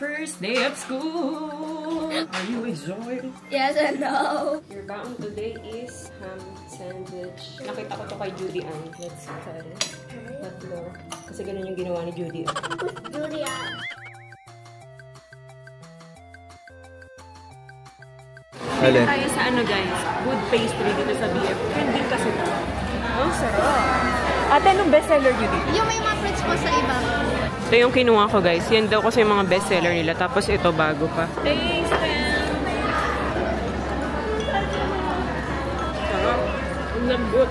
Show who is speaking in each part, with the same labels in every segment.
Speaker 1: First day of school! Are you excited?
Speaker 2: Yes and no.
Speaker 1: Your baon today is ham sandwich. Nakita ko to kay Judy Ann. Let's cut it. Tatlo. Kasi ganun yung ginawa ni Judy Ann.
Speaker 2: Judy Ann.
Speaker 1: Pili tayo sa ano guys, good pastry dito sa BF. Trending kasi ito. Oh, sarap. Ate, anong bestseller nyo dito?
Speaker 2: Yung may mga fruits po sa iba.
Speaker 1: Ito yung kinuha ko guys. Yan daw kasi yung mga bestseller nila. Tapos ito bago pa. Taste them! Sarap. Ang lambot.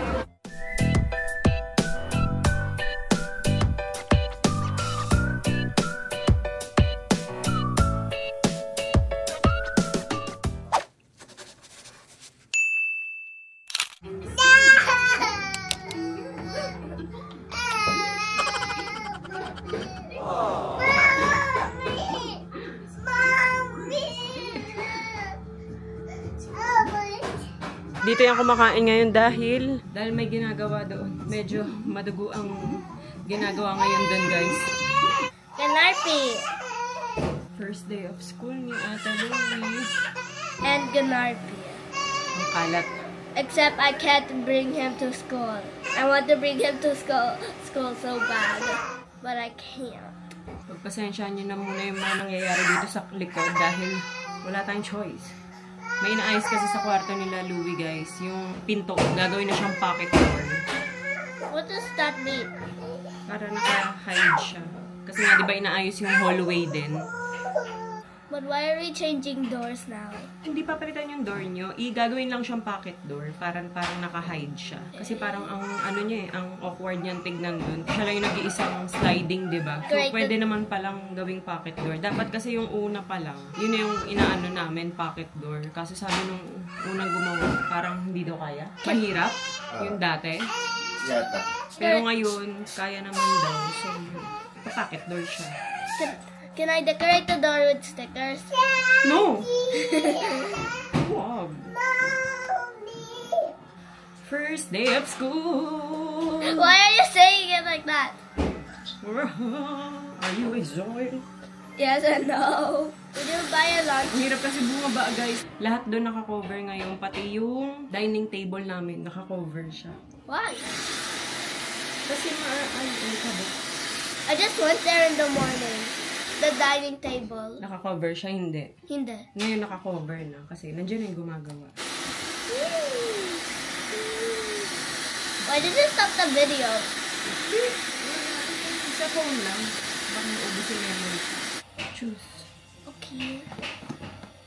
Speaker 1: Dito yung kumakain ngayon dahil may ginagawa doon. Medyo madugo ang ginagawa ngayon doon, guys.
Speaker 2: Ganarpi.
Speaker 1: First day of school ni Ate Louie.
Speaker 2: And Ganarpi.
Speaker 1: Ang kalat.
Speaker 2: Except I can't bring him to school. I want to bring him to school so bad. But I can't.
Speaker 1: Pagpasensyaan nyo na muna yung mga nangyayari dito sa likod dahil wala tayong choice. May inaayos kasi sa kwarto nila Louie, guys. Yung pinto, gagawin na siyang pocket door.
Speaker 2: What does that mean?
Speaker 1: Para naka-hide siya. Kasi nga, di ba inaayos yung hallway din?
Speaker 2: But why are we changing doors now?
Speaker 1: Hindi papalitan yung door nyo. Gagawin lang siyang pocket door. Parang naka-hide siya. Kasi parang ang ano niya ang awkward niyan tignan dun. Siya lang yung nag-iisang sliding, di ba? So, pwede naman palang gawing pocket door. Dapat kasi yung una pa lang, yun yung inaano namin, pocket door. Kasi sabi nung unang gumawa, parang hindi daw kaya. Mahirap. Yung dati.
Speaker 3: Yata.
Speaker 1: Pero ngayon, kaya naman daw. So, pocket door siya.
Speaker 2: Can I decorate the door with stickers?
Speaker 1: No! Wag. First day of school!
Speaker 2: Why are you saying it like that?
Speaker 1: Are you excited?
Speaker 2: Yes and no. Did you buy a lunch?
Speaker 1: Ang hirap kasi bumaba, guys. Lahat doon naka-cover ngayon. Pati yung dining table namin, naka-cover siya.
Speaker 2: Why?
Speaker 1: Kasi
Speaker 2: I just went there in the morning. The dining table.
Speaker 1: naka-cover siya, hindi.
Speaker 2: Hindi.
Speaker 1: Ngayon naka-cover na kasi nandiyan yung gumagawa.
Speaker 2: Why did you stop the video?
Speaker 1: Sa phone lang. Baka maubos yung memory. Choose.
Speaker 2: Okay.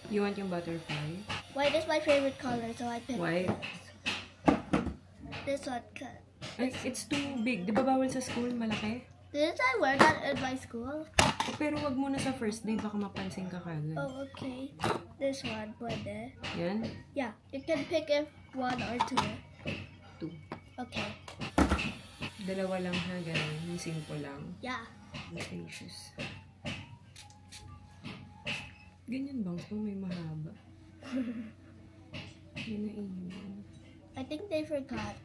Speaker 1: You want yung butterfly?
Speaker 2: White is my favorite color, so I picked
Speaker 1: White.
Speaker 2: this one.
Speaker 1: Ay, it's too big. Di ba bawal sa school? Malaki?
Speaker 2: Didn't I wear that in my school?
Speaker 1: Pero wag muna sa first day. Baka mapansin ka kagad.
Speaker 2: Oh, okay. This one, pwede.
Speaker 1: Yan?
Speaker 2: Yeah, you can pick if one or two.
Speaker 1: 2.
Speaker 2: Okay.
Speaker 1: Dalawa lang ha, ganun. Yung simple lang.
Speaker 2: Yeah.
Speaker 1: Spacious. Ganyan bang ito? May mahaba. Yan na iyon.
Speaker 2: I think they forgot.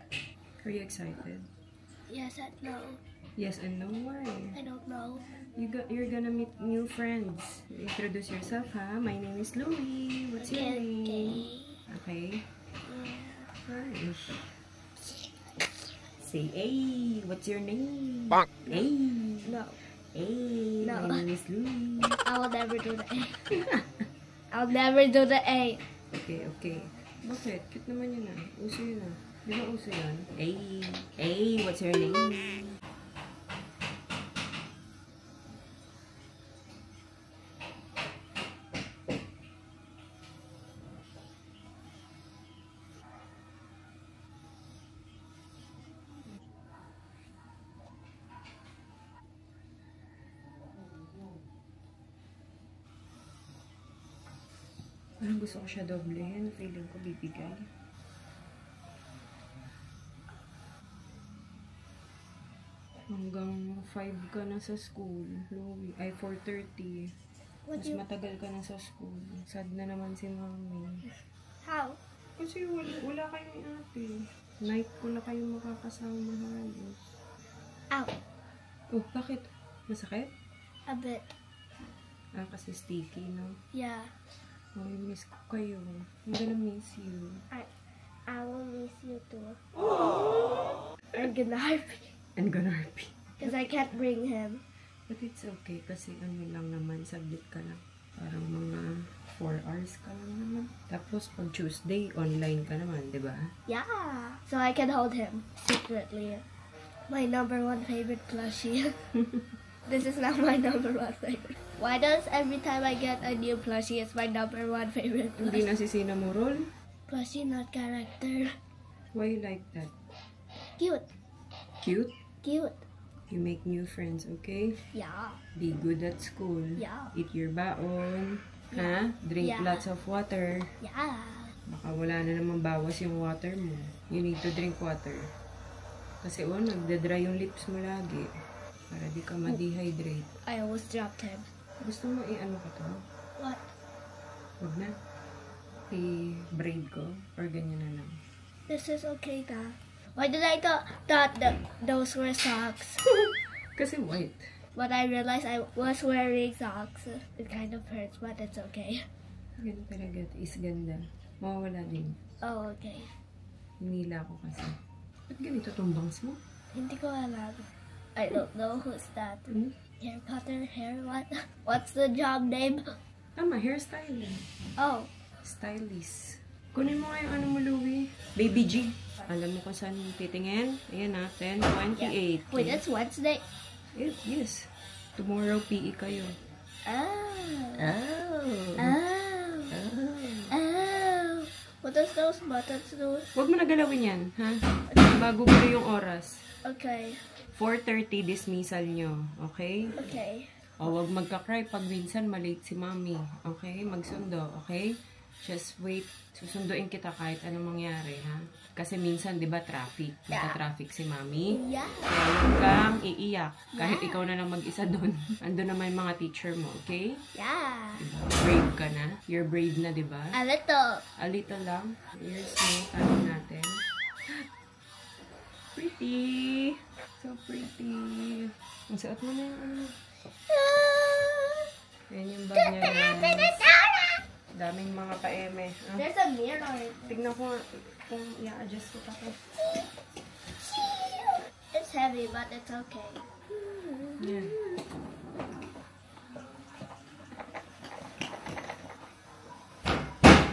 Speaker 1: Are you excited?
Speaker 2: Yes and no.
Speaker 1: Yes and no, why?
Speaker 2: I don't know.
Speaker 1: You're gonna meet new friends. Introduce yourself, ha? My name is Louie. What's your name? Okay. Hi. Say A. What's your name? A.
Speaker 2: No.
Speaker 1: A.
Speaker 2: No.
Speaker 1: My name is Louie.
Speaker 2: I will never do the A. I'll never do the A.
Speaker 1: Okay, okay. Bakit? Cute naman yun ah. Uso yun ah. Di ba uso yun? A. A. What's your name? Parang gusto ko siya doblehin. Feeling ko bibigay. Hanggang 5 ka na sa school, Louie. Ay, 4:30. Mas matagal ka na sa school. Sad na naman si Mami.
Speaker 2: How?
Speaker 1: Kasi wala kayong ate. Night ko na kayo makakasama halos.
Speaker 2: Ow.
Speaker 1: Oh, bakit? Masakit?
Speaker 2: A bit.
Speaker 1: Ah, kasi sticky, no?
Speaker 2: Yeah.
Speaker 1: Oh, miss ko kayo. I'm gonna miss you.
Speaker 2: I will miss you too. I'm gonna happy.
Speaker 1: I'm gonna repeat.
Speaker 2: Because I can't bring him.
Speaker 1: But it's okay kasi ano lang naman, sabit ka lang. Parang mga 4 hours ka lang naman. Tapos pag Tuesday, online ka naman, di ba?
Speaker 2: Yeah. So I can hold him secretly. My number 1 favorite plushie. This is not my number 1 favorite. Why does every time I get a new plushie, it's my number 1 favorite
Speaker 1: Hindi
Speaker 2: plushie?
Speaker 1: nasisina mo, Rol?
Speaker 2: Plushie, not character.
Speaker 1: Why you like that?
Speaker 2: Cute.
Speaker 1: Cute?
Speaker 2: Cute.
Speaker 1: You make new friends, okay?
Speaker 2: Yeah.
Speaker 1: Be good at school.
Speaker 2: Yeah.
Speaker 1: Eat your baon. Ha? Drink
Speaker 2: Yeah.
Speaker 1: lots of water.
Speaker 2: Yeah.
Speaker 1: Baka wala na naman bawas yung water mo. You need to drink water. Kasi nagda-dry yung lips mo lagi. Para di ka ma-dehydrate.
Speaker 2: I almost dropped him.
Speaker 1: Gusto mo i-ano ka to?
Speaker 2: What?
Speaker 1: Huwag na. I-braid ko? Or ganyan na lang?
Speaker 2: This is okay, Ta. Why did I thought those were socks?
Speaker 1: Kasi white.
Speaker 2: But I realized I was wearing socks. It kind of hurts, but it's okay.
Speaker 1: Ganun talaga. Is ganda. Mawawala din.
Speaker 2: Oh, okay.
Speaker 1: Hinila ko kasi. Ba't ganito tong bangs mo?
Speaker 2: Hindi ko alam. I don't know who's that.
Speaker 1: Hmm?
Speaker 2: Hair cutter, hair what? What's the job name?
Speaker 1: Tama, hairstyling.
Speaker 2: Oh,
Speaker 1: Stylist. Kunin mo nga yung ano mo, Louie. Baby G. Alam mo kung saan titingin? Ayan na, 10:28.
Speaker 2: wait, it's Wednesday.
Speaker 1: Yes. Tomorrow, PE kayo.
Speaker 2: Oh.
Speaker 1: Oh.
Speaker 2: Oh. Oh. What does those buttons do?
Speaker 1: Huwag mo na galawin yan, ha? Bago ko yung oras.
Speaker 2: Okay.
Speaker 1: 4:30 dismissal nyo, okay?
Speaker 2: Okay.
Speaker 1: O, huwag magka-cry pag minsan malate si mami. Okay? Magsundo, okay? Just wait. Susunduin kita kahit anong mangyari, ha? Kasi minsan, di ba, traffic. Naka-traffic si mami.
Speaker 2: Yeah.
Speaker 1: Kaya huwag kang iiyak. Kahit ikaw na lang mag-isa doon. Ando naman yung mga teacher mo, okay?
Speaker 2: Yeah.
Speaker 1: Diba? Brave ka na. You're brave na, di ba?
Speaker 2: A little.
Speaker 1: A little lang. Here's me. Tanong natin. Pretty. So pretty. Ang suot mo na yung ano. Yan yung bag niya, guys. Daming mga pa-eme. Ah,
Speaker 2: There's a mirror.
Speaker 1: tignan ko nga kung i-adjust ko pa ko.
Speaker 2: It's heavy, but it's okay.
Speaker 1: Yan.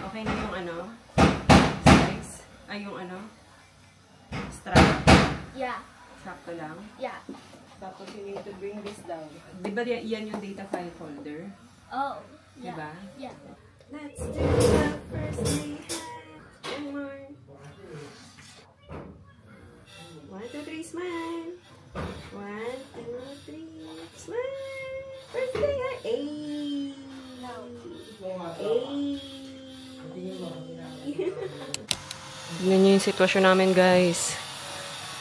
Speaker 1: Okay na yung ano? Size? Ay, yung ano? Strap?
Speaker 2: Yeah.
Speaker 1: Sakto lang.
Speaker 2: Yeah.
Speaker 1: Tapos you need to bring this down. Di ba yan yung data file folder?
Speaker 2: Oh. Yeah.
Speaker 1: Diba?
Speaker 2: Yeah.
Speaker 1: Let's do the first day. One more. 1, 2, 3, smile. 1, 2, 3, smile. First day, ha? Ay! Ay! Tignan niyo yung sitwasyon namin, guys.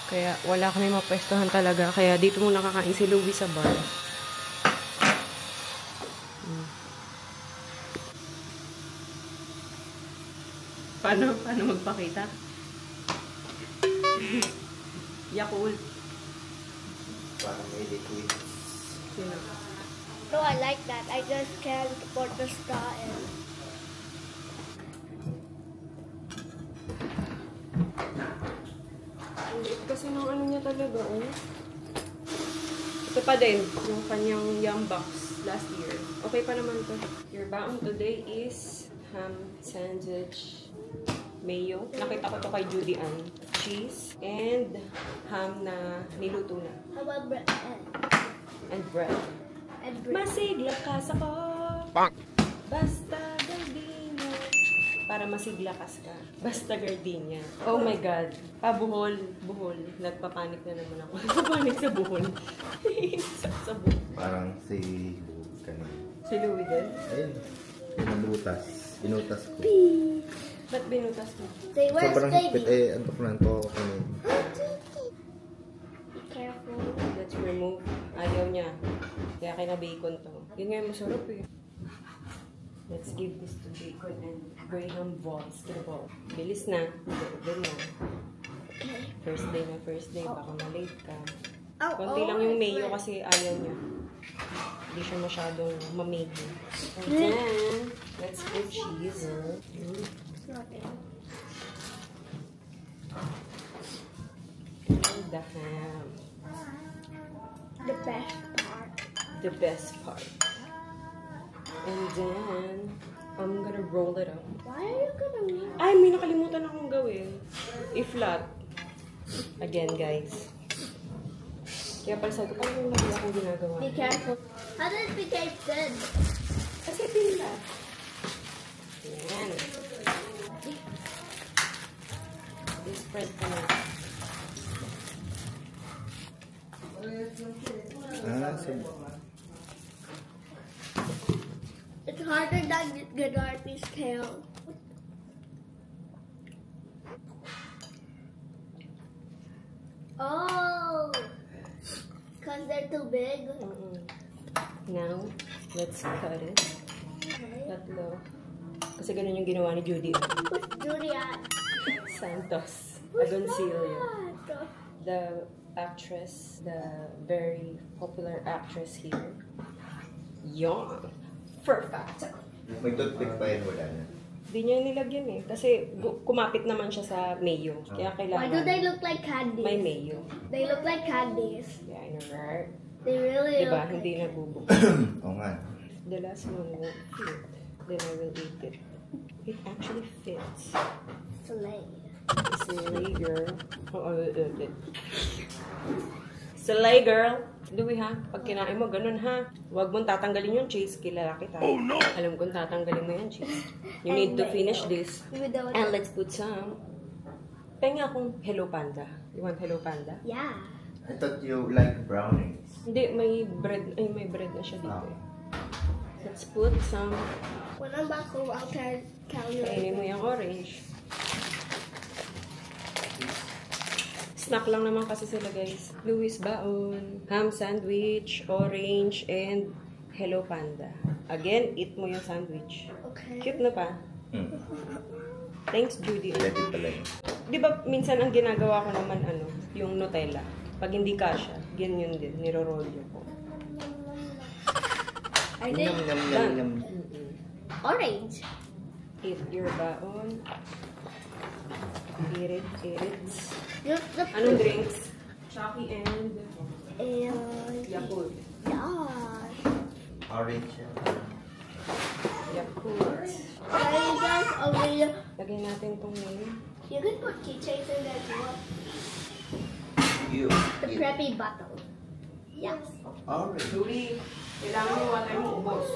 Speaker 1: Kaya wala kami mapwestuhan talaga. Kaya dito muna kakain si Louie sa bar. Paano magpakita? Yakult.
Speaker 3: Parang may liquid.
Speaker 1: Sino?
Speaker 2: No, I like that. I just can't put the straw in.
Speaker 1: Kasi nung ano niya talaga, oh. Ito pa din, yung kanyang yum box last year. Okay pa naman to. Your baon today is ham sandwich, mayo. Nakita ko to kay Judy Ann. Cheese and ham na niluto na.
Speaker 2: How about bread?
Speaker 1: And bread.
Speaker 2: And bread.
Speaker 1: Masigla ka sa ko. Basta gardenia. Para masiglakas ka. Basta gardenia. Oh my God. Buhol. Buhol. Nagpapanik na naman ako. Nagpapanik sa buhol. sa buhol.
Speaker 3: Parang si Louie kanina.
Speaker 1: Si Louie din?
Speaker 3: Ayun. Pinabutas. Binutas ko.
Speaker 1: Ba't binutas mo?
Speaker 2: Say, where's
Speaker 3: Sobrang higpit.
Speaker 2: baby?
Speaker 3: Antok na antok ako kanina.
Speaker 2: Be careful.
Speaker 1: Let's remove. Ayaw niya. Kaya kina-bacon to. Yun nga yung masarap eh. Let's give this to bacon and Graham balls to the bowl. Bilis na. Doon na.
Speaker 2: Okay.
Speaker 1: First day na first day. Baka malate ka.
Speaker 2: Oh,
Speaker 1: Konti lang yung
Speaker 2: it's
Speaker 1: mayo
Speaker 2: red.
Speaker 1: kasi ayaw niya. Hindi siya masyadong mamigi. And then, let's put cheese. And the ham.
Speaker 2: The best part.
Speaker 1: The best part. And then, I'm gonna roll it up.
Speaker 2: Why are you gonna roll?
Speaker 1: Ay, may nakalimutan akong gawin. I-flat. Again, guys. Kaya pala sabi ko, paano yung lagi akong ginagawa?
Speaker 2: Be careful. How does it become thin?
Speaker 1: Kasi pinlat. Yan. I-spread ko na.
Speaker 2: It's harder than Gaddarby's tail. Oh! Because they're too big.
Speaker 1: Now, let's cut it.
Speaker 2: Okay.
Speaker 1: Tatlo. Kasi ganun yung ginawa ni Judy.
Speaker 2: Who's Judy at?
Speaker 1: Santos.
Speaker 2: Who's
Speaker 1: Agoncillo.
Speaker 2: that?
Speaker 1: The actress, the very popular actress here. Yon. Perfect.
Speaker 3: May toothpick pa yun, wala na.
Speaker 1: Hindi niya nilagyan eh. Kasi kumapit naman siya sa mayo. Kaya
Speaker 2: Why
Speaker 1: kailangan
Speaker 2: do they look like candies?
Speaker 1: may mayo.
Speaker 2: They look like candies.
Speaker 1: Yeah, I know, right?
Speaker 2: They really
Speaker 1: Diba?
Speaker 2: look
Speaker 1: Hindi
Speaker 2: like
Speaker 1: nagbubuo.
Speaker 3: Oo nga.
Speaker 1: The last one won't fit. Then I will eat it. It actually fits.
Speaker 2: Slay.
Speaker 1: Slay girl. Slay girl. Louie ha, pag kinain mo, ganun ha. Huwag mong tatanggalin yung cheese, kilala kita. Oh no! Alam kong tatanggalin mo yung cheese. You need to finish this.
Speaker 2: Without
Speaker 1: And let's put some. Penga akong Hello Panda. You want Hello Panda?
Speaker 2: Yeah.
Speaker 3: I thought you like brownies.
Speaker 1: Hindi, may bread. Ay, may bread na siya dito. Let's put some.
Speaker 2: When I'm back home, I'll tell you.
Speaker 1: Kainin mo yung orange. Snack lang naman kasi sila, guys. Louis Baon, ham sandwich, orange, and Hello Panda. Again, eat mo yung sandwich.
Speaker 2: Okay.
Speaker 1: Cute na pa. Thanks, Judy.
Speaker 3: Ready pala yun.
Speaker 1: Di ba, minsan ang ginagawa ko naman, yung Nutella. Pag hindi kasha, ganyan din, niro-rolyo ko.
Speaker 2: I did
Speaker 1: Done.
Speaker 2: orange.
Speaker 1: Eat your baon. Eat it, eat it. Anong drinks? Chucky and Yakult.
Speaker 2: Yeah.
Speaker 3: Orange siya.
Speaker 1: Yakult.
Speaker 2: Guys, over here.
Speaker 1: Lagay natin itong name.
Speaker 2: You can put keychains in there too.
Speaker 3: You.
Speaker 2: The preppy bottle. Yes.
Speaker 3: Orange.
Speaker 1: Louie, kailangan yung water mo ubos.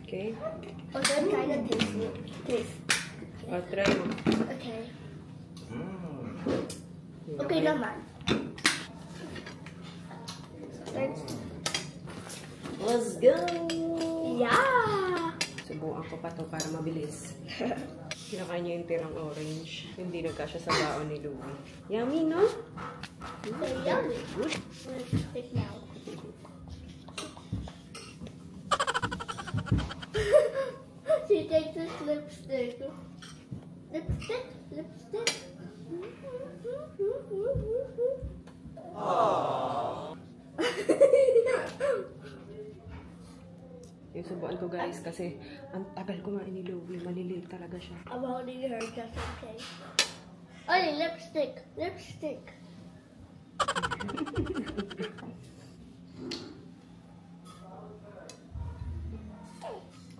Speaker 1: Okay?
Speaker 2: Oh, that kind of taste.
Speaker 1: Try mo.
Speaker 2: Okay. Okay naman.
Speaker 1: Let's go!
Speaker 2: Yeah!
Speaker 1: Subukan ko pa to para mabilis. Kinakain niya yung tirang orange. Hindi nagkasya sa baon ni Louie. Yummy, no?
Speaker 2: Very yummy. Let's stick now. She takes this lipstick. Lipstick.
Speaker 1: Yung subuan ko, guys, kasi ang tagal kumain ni Louie. Maliliit talaga siya.
Speaker 2: I'm holding her just in case. Oh, lipstick.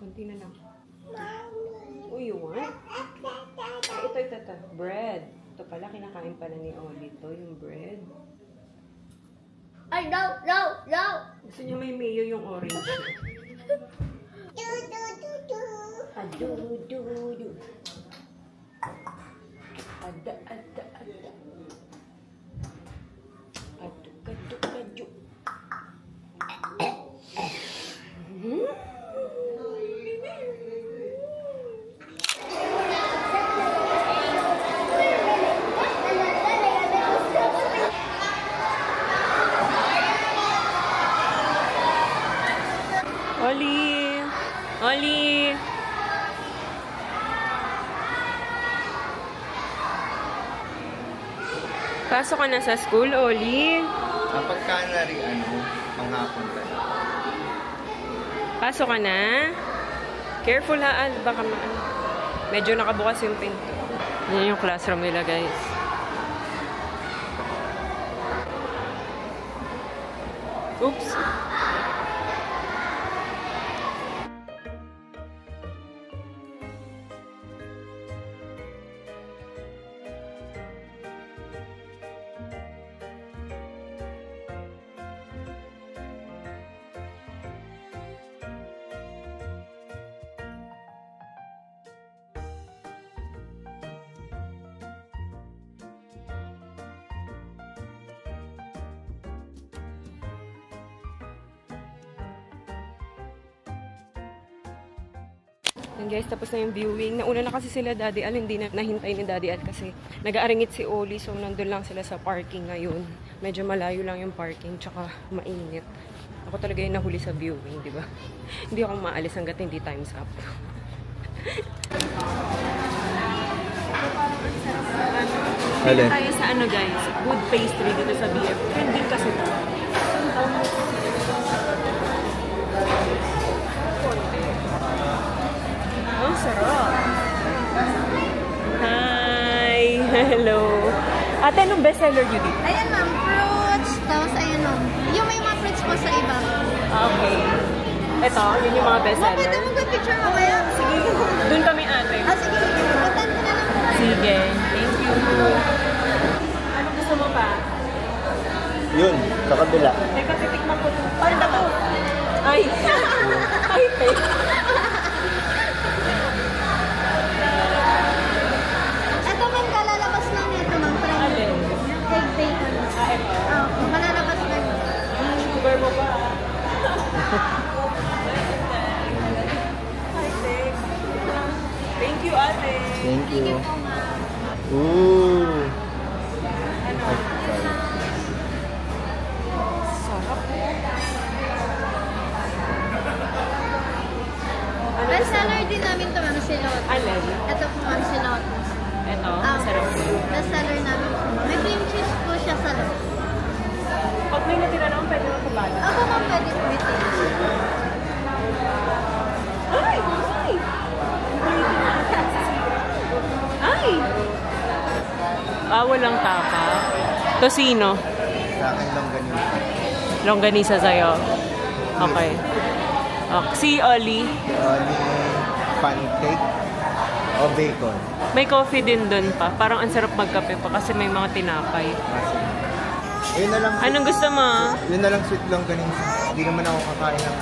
Speaker 1: Konti na lang. Oh, you want? Ay, ito. Bread. Ito pala, kinakain pala ni Oli. Ito yung bread.
Speaker 2: Ay, no!
Speaker 1: Gusto niya may mayo yung orange. Adu. Ada. Adu. Oli! Pasok ka na sa school, Oli.
Speaker 3: Kapag ka Panghapon tayo.
Speaker 1: Pasok ka na. Careful ha, Al. Baka medyo nakabukas yung pinto. Yan yung classroom nila, guys. Oops. Yan guys, tapos na yung viewing. Nauna na kasi sila Daddy Al, hindi na nahintay ni Daddy Al kasi nag-aaringit si Oli, so nandun lang sila sa parking ngayon. Medyo malayo lang yung parking, tsaka mainit. Ako talaga yung nahuli sa viewing, di ba? Hindi ako maalis hanggat hindi time's up. Alin? Tayo sa ano guys, good pastry dito sa BF. Trending kasi ito. Oh, sarap. Hi! Hello! Ate, anong bestseller nyo dito?
Speaker 2: Ayan ma'am, fruits. Tapos ayan ma'am. Yung may mga fruits po sa iba.
Speaker 1: Okay. Ito, yun yung mga
Speaker 2: Ma'am,
Speaker 1: bestseller.
Speaker 2: pwede mo picture mamaya?
Speaker 1: Sige, dun kami ate.
Speaker 2: Sige. Puntan ko na lang.
Speaker 1: Sige, thank you. Anong gusto mo pa?
Speaker 3: Yun, sa kabila.
Speaker 1: Teka, titikman ko ito. Ano ba to? Ay! Ay, fake.
Speaker 2: Ito ma'am, kalalabas lang nito ma'am.
Speaker 1: Alin?
Speaker 2: Egg bacon.
Speaker 1: Ito.
Speaker 2: Malalabas lang.
Speaker 1: Sugar mo pa. Hi, thanks. Thank you, ate.
Speaker 3: Thank you. Ooh.
Speaker 1: Ano? Sarap.
Speaker 2: Bestseller din namin ito ma'am, si Lotus.
Speaker 1: Alin?
Speaker 2: Ito po ma'am, si Lotus.
Speaker 1: Ito, masarap po.
Speaker 2: Bestseller namin po. May cream cheese po siya sa loob.
Speaker 1: Pag may natira naman, pwede mo pabala.
Speaker 2: Ako ma'am, pwede po ito.
Speaker 1: Ay! Ay! Ay! Ah, walang tapa. Tosino.
Speaker 3: Sa akin lang ganun.
Speaker 1: Longganisa sa'yo. Okay. Si Oli.
Speaker 3: Pancake o bacon.
Speaker 1: May coffee din dun pa. Parang ang sarap magkape pa kasi may mga tinapay.
Speaker 3: Yun na lang.
Speaker 1: Anong gusto mo?
Speaker 3: Yun na lang sweet lang ganun. Hindi naman ako kakain ng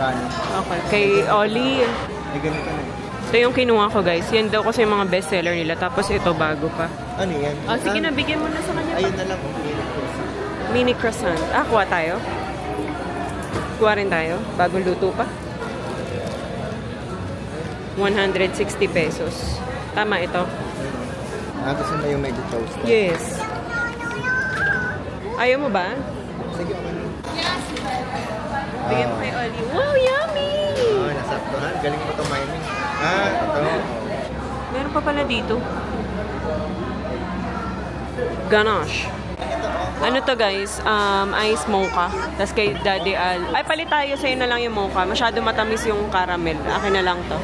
Speaker 3: kanin.
Speaker 1: Okay. Kay Oli.
Speaker 3: May ganito na.
Speaker 1: Ito yung kinuha ko guys. Yan daw kasi yung mga bestseller nila. Tapos ito bago pa.
Speaker 3: Ano yan?
Speaker 1: Sige na, bigyan mo na sa kanya.
Speaker 3: Ayun na lang.
Speaker 1: Mini croissant. Kuha tayo. Kuha rin tayo. Bagong luto pa. 160 pesos. Tama ito.
Speaker 3: Gusto mo yung medyo toast?
Speaker 1: Yes. Ayaw mo ba?
Speaker 3: Sige, okay.
Speaker 1: Bigyan mo kay Oli. Wow, yummy!
Speaker 3: Nasaktuhan. Galing mo ito, Miming. Ito.
Speaker 1: Meron pa pala dito. Ganache. Ano to guys? Ice mocha. Tapos kay Daddy Al. Ay, palit tayo. Sa'yo na lang yung mocha. Masyado matamis yung caramel. Akin na lang to.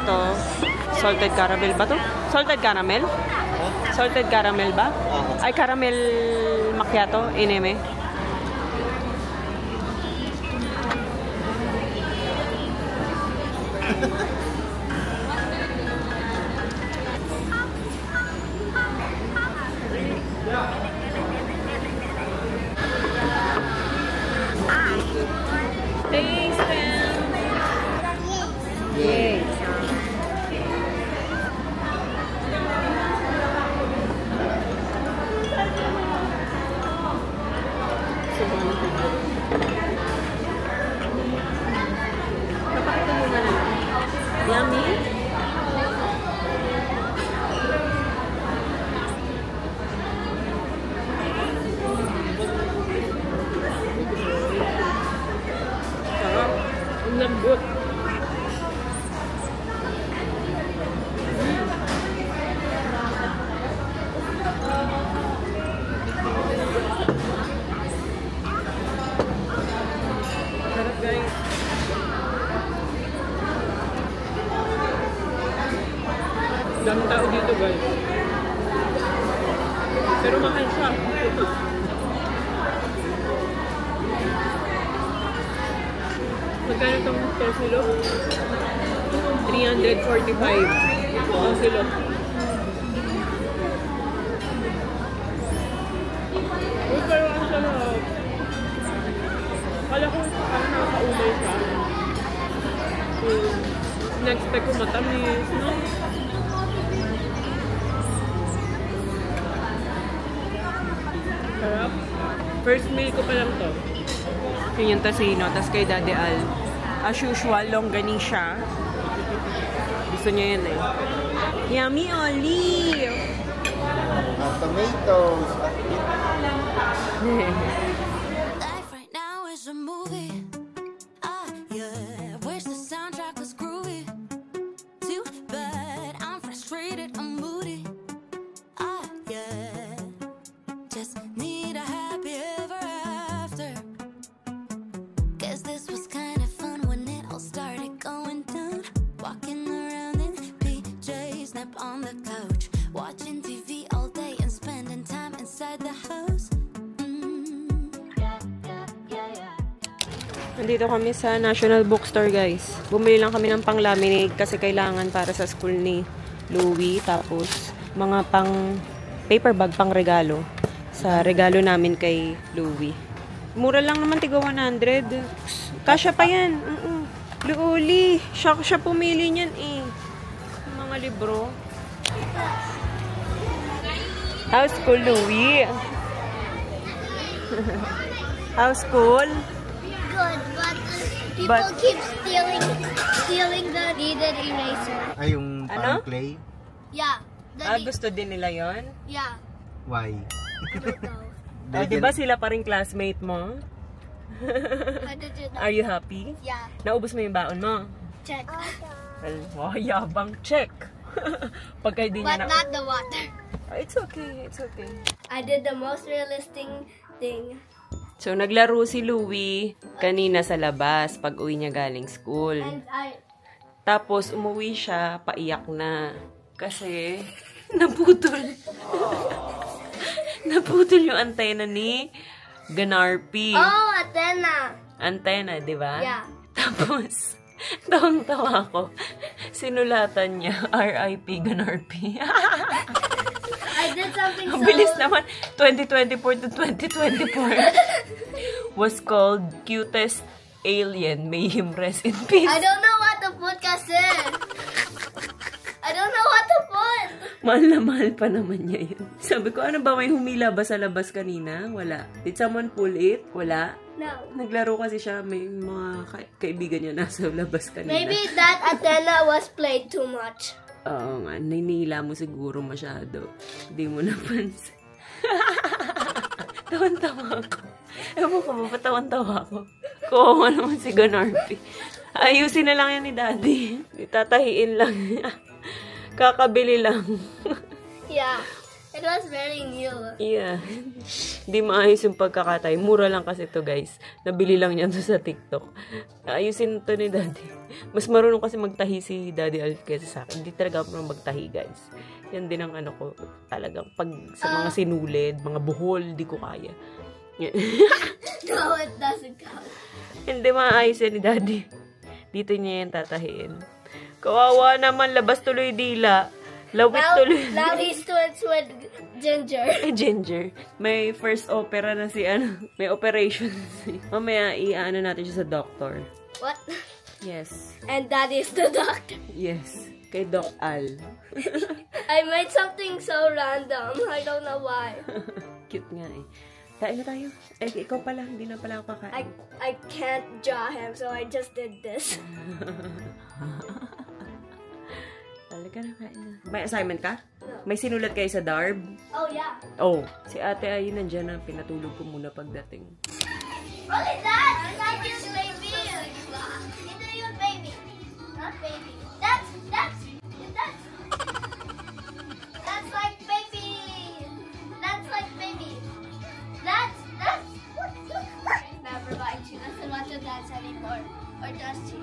Speaker 1: Ito. Salted caramel ba to? Salted caramel? Salted caramel ba? Ay, caramel macchiato. Ineme. Taste them. Yay. Papakita mo na lang. Yummy. Sarap. Ang lambot. Daming tao dito, guys. Pero mahal siya. Magkano itong tosilo? 345. Tosilo. Uy, pero ang sarap. Kala ko parang nakakaumay siya. Na-expect ko matamis, no? Sarap. First meal ko pa lang to. Yun yung tocino, tas kay Daddy Al. As usual, longganisa. Gusto niya yun eh. Yummy olive!
Speaker 3: Tomatoes.
Speaker 4: Life right now is a movie. Yeah. Wish the soundtrack was groovy. Too bad I'm frustrated, I'm moody. Yeah. Just need a happy ever after. Guess this was kind of fun when it all started going down. Walking around in PJs, nap on the couch, watching TV all day and spending time inside the house.
Speaker 1: Nandito kami sa National Bookstore, guys. Bumili lang kami ng pang-laminate kasi kailangan para sa school ni Louie. Tapos, mga pang paper bag, pang regalo. Sa regalo namin kay Louie. Mura lang naman, tiga 100. Kasya pa yan. Louie, siya pumili niyan eh. Mga libro. How's school, Louie? How's school?
Speaker 2: Good, but people keep stealing the needed eraser.
Speaker 3: Ay, yung parang clay?
Speaker 2: Yeah.
Speaker 1: Gusto din nila yon?
Speaker 2: Yeah.
Speaker 3: Why?
Speaker 2: I don't know.
Speaker 1: Diba sila pa rin classmate mo?
Speaker 2: How did you know?
Speaker 1: Are you happy?
Speaker 2: Yeah.
Speaker 1: Naubos mo yung baon mo?
Speaker 2: Check.
Speaker 1: Well, yabang check. Pagka di niya
Speaker 2: But not the water.
Speaker 1: It's okay, it's okay.
Speaker 2: I did the most realistic thing.
Speaker 1: So, naglaro si Louie kanina sa labas pag uwi niya galing school.
Speaker 2: And
Speaker 1: Tapos, umuwi siya, paiyak na. Kasi, naputol. Naputol yung antena ni Ganarpi.
Speaker 2: Oh, antenna.
Speaker 1: Antena, di ba?
Speaker 2: Yeah.
Speaker 1: Tapos, tawang-tawa ko. Sinulatan niya, R.I.P. Ganarpi.
Speaker 2: I did something so...
Speaker 1: Ang bilis naman. 2024 to 2024 was called Cutest Alien. May him rest in peace.
Speaker 2: I don't know what the podcast is. I don't know what to put.
Speaker 1: Mahal na mahal pa naman niya yun. Sabi ko, ano ba? May humila ba sa labas kanina? Wala. Did someone pull it? Wala.
Speaker 2: No.
Speaker 1: Naglaro kasi siya. May mga kaibigan niya nasa labas kanina.
Speaker 2: Maybe that antenna was played too much.
Speaker 1: Oo nga. Nainila mo siguro masyado. Hindi mo napansin. Tawan-tawa ako. Ewan ko ba? Patawan-tawa ako. Kuha naman si Ganarpi. Ayusin na lang yan ni Daddy. Itatahiin lang. Kakabili lang.
Speaker 2: Yeah. It was very new.
Speaker 1: Yeah. Hindi maayos yung pagkakatay. Mura lang kasi to guys. Nabili lang niya to sa TikTok. Ayusin to ni Daddy. Mas marunong kasi magtahi si Daddy Alf kaysa sa akin. Hindi talaga ako magtahi guys. Yan din ang ano ko. Talagang pag sa mga sinulid, mga buhol, di ko kaya.
Speaker 2: No, it doesn't count.
Speaker 1: Hindi maayos yan ni Daddy. Dito niya yan tatahiin. Kawawa naman, labas tuloy dila. Lawit tuloy.
Speaker 2: Now he's twins with Ginger.
Speaker 1: Ginger. May first opera na si ano. May operation. Mamaya i-ano natin siya sa doctor.
Speaker 2: What?
Speaker 1: Yes.
Speaker 2: And that is the doctor.
Speaker 1: Yes. Kay Doc Al.
Speaker 2: I made something so random. I don't know why.
Speaker 1: Cute nga eh. Kain na tayo. Eh, ikaw pala. Hindi na pala ako kakain.
Speaker 2: I can't draw him, so I just did this.
Speaker 1: Talaga na, kain na. May assignment ka? No. May sinulat kayo sa DARB?
Speaker 2: Oh, yeah.
Speaker 1: Oh, si ate ay nandyan na. Pinatulog ko muna pagdating.
Speaker 2: What is that? It's like your baby. It's your baby. Not baby. That's like baby. That's like baby. That's never mind. She doesn't want to dance anymore. Or does she?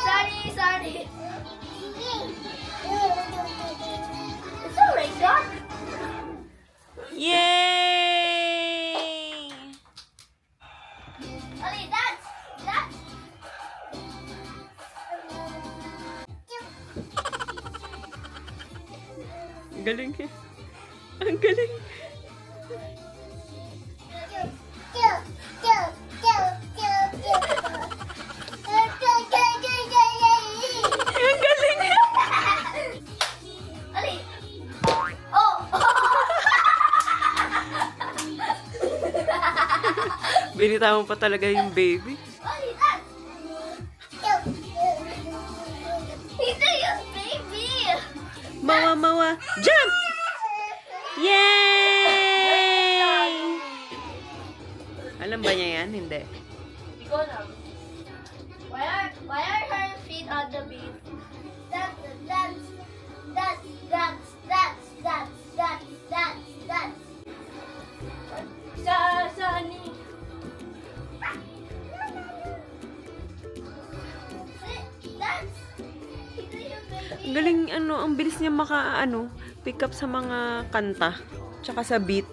Speaker 2: Sorry. Sorry. It's already dark.
Speaker 1: Yay!
Speaker 2: Ali, that's.
Speaker 1: Ang galing eh. Ang galing. Ang galing.
Speaker 2: Ali. Oh.
Speaker 1: Binitawan pa talaga yung baby.
Speaker 2: Ali, that's. He's a young baby.
Speaker 1: Mawa. Jump! Yay! Alam ba niya yan? Hindi.
Speaker 2: Go now. Why are her feet on the beat? That's. Sunny. That's.
Speaker 1: Ang galing, ang bilis niya pick up sa mga kanta. Tsaka sa beat.